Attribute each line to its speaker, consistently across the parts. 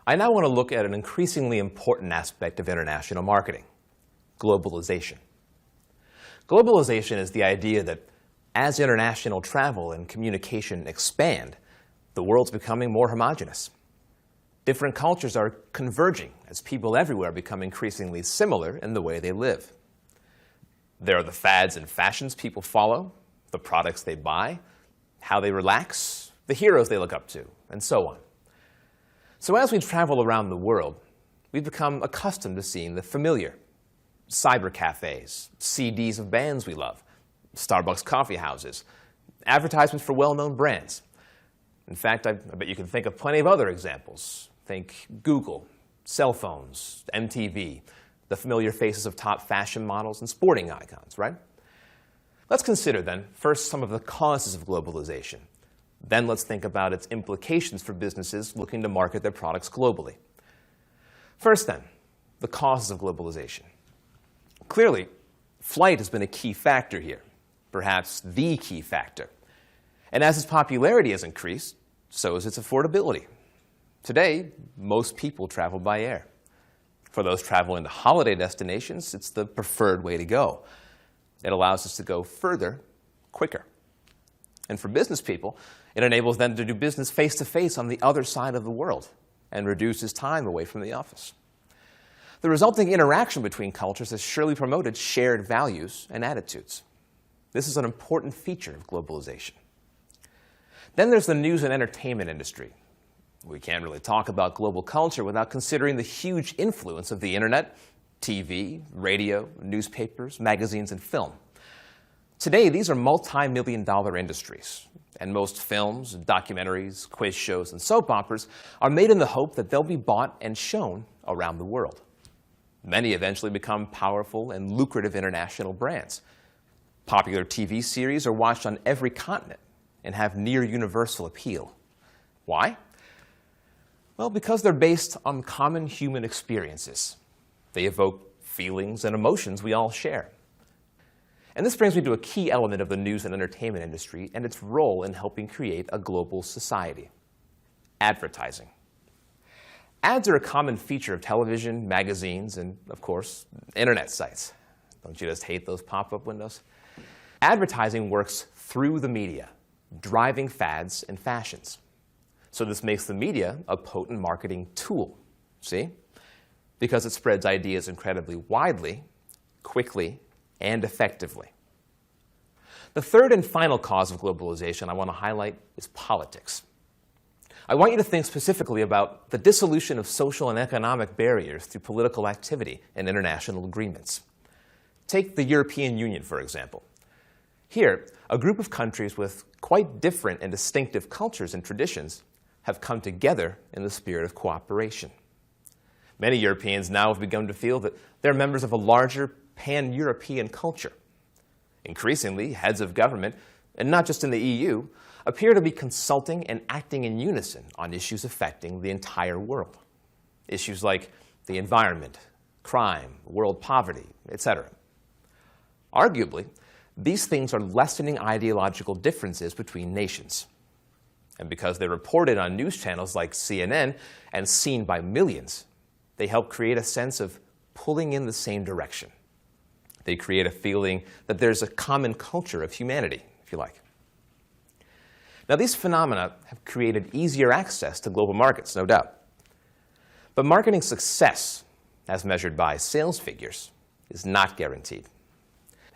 Speaker 1: I now want to look at an increasingly important aspect of international marketing: globalization. Globalization is the idea that as international travel and communication expand, the world's becoming more homogeneous. Different cultures are converging as people everywhere become increasingly similar in the way they live. There are the fads and fashions people follow, the products they buy, how they relax, the heroes they look up to, and so on. So as we travel around the world, we've become accustomed to seeing the familiar: cyber cafes, CDs of bands we love, Starbucks coffee houses, advertisements for well-known brands. In fact, I bet you can think of plenty of other examples. Think Google, cell phones, MTV, the familiar faces of top fashion models and sporting icons, right? Let's consider then first some of the causes of globalization. Then let's think about its implications for businesses looking to market their products globally. First then, the causes of globalization. Clearly, flight has been a key factor here, perhaps the key factor. And as its popularity has increased, so has its affordability. Today, most people travel by air. For those traveling to holiday destinations, it's the preferred way to go. It allows us to go further, quicker. And for business people, it enables them to do business face-to-face on the other side of the world and reduces time away from the office. The resulting interaction between cultures has surely promoted shared values and attitudes. This is an important feature of globalization. Then there's the news and entertainment industry. We can't really talk about global culture without considering the huge influence of the internet, TV, radio, newspapers, magazines, and film. Today, these are multi-million-dollar industries, and most films, documentaries, quiz shows, and soap operas are made in the hope that they'll be bought and shown around the world. Many eventually become powerful and lucrative international brands. Popular TV series are watched on every continent and have near-universal appeal. Why? Well, because they're based on common human experiences. They evoke feelings and emotions we all share. And this brings me to a key element of the news and entertainment industry and its role in helping create a global society: advertising. Ads are a common feature of television, magazines, and, of course, internet sites. Don't you just hate those pop-up windows? Advertising works through the media, driving fads and fashions. So this makes the media a potent marketing tool, see? Because it spreads ideas incredibly widely, quickly, and effectively. The third and final cause of globalization I want to highlight is politics. I want you to think specifically about the dissolution of social and economic barriers through political activity and international agreements. Take the European Union, for example. Here, a group of countries with quite different and distinctive cultures and traditions have come together in the spirit of cooperation. Many Europeans now have begun to feel that they're members of a larger pan-European culture. Increasingly, heads of government, and not just in the EU, appear to be consulting and acting in unison on issues affecting the entire world. Issues like the environment, crime, world poverty, etc. Arguably, these things are lessening ideological differences between nations. And because they're reported on news channels like CNN and seen by millions, they help create a sense of pulling in the same direction. They create a feeling that there's a common culture of humanity, if you like. Now, these phenomena have created easier access to global markets, no doubt. But marketing success, as measured by sales figures, is not guaranteed.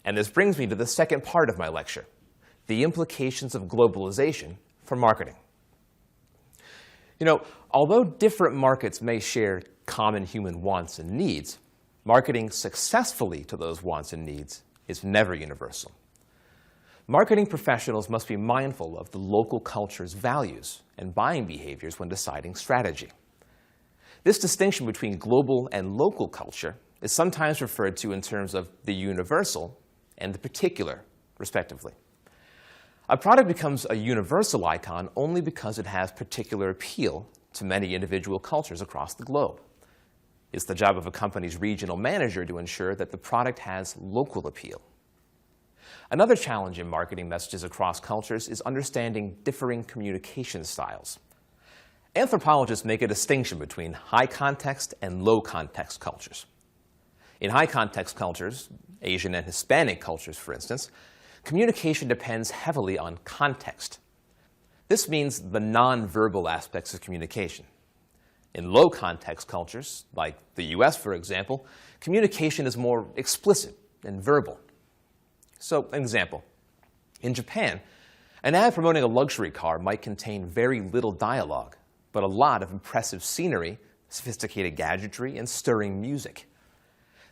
Speaker 1: And this brings me to the second part of my lecture: the implications of globalization for marketing. You know, although different markets may share common human wants and needs, marketing successfully to those wants and needs is never universal. Marketing professionals must be mindful of the local culture's values and buying behaviors when deciding strategy. This distinction between global and local culture is sometimes referred to in terms of the universal and the particular, respectively. A product becomes a universal icon only because it has particular appeal to many individual cultures across the globe. It's the job of a company's regional manager to ensure that the product has local appeal. Another challenge in marketing messages across cultures is understanding differing communication styles. Anthropologists make a distinction between high-context and low-context cultures. In high-context cultures, Asian and Hispanic cultures, for instance, communication depends heavily on context. This means the non-verbal aspects of communication. In low-context cultures, like the US, for example, communication is more explicit and verbal. So, an example. In Japan, an ad promoting a luxury car might contain very little dialogue, but a lot of impressive scenery, sophisticated gadgetry, and stirring music.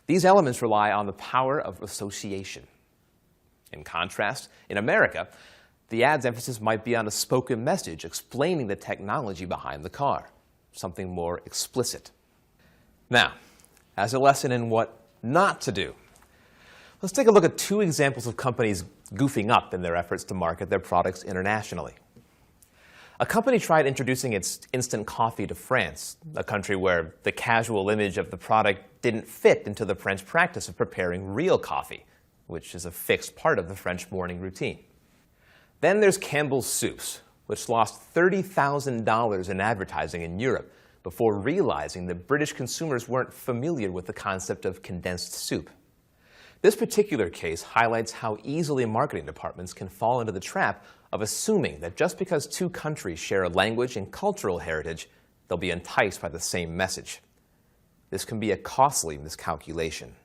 Speaker 1: These elements rely on the power of association. In contrast, in America, the ad's emphasis might be on a spoken message explaining the technology behind the car, something more explicit. Now, as a lesson in what not to do, let's take a look at two examples of companies goofing up in their efforts to market their products internationally. A company tried introducing its instant coffee to France, a country where the casual image of the product didn't fit into the French practice of preparing real coffee, which is a fixed part of the French morning routine. Then there's Campbell's Soups, which lost $30,000 in advertising in Europe before realizing that British consumers weren't familiar with the concept of condensed soup. This particular case highlights how easily marketing departments can fall into the trap of assuming that just because two countries share a language and cultural heritage, they'll be enticed by the same message. This can be a costly miscalculation.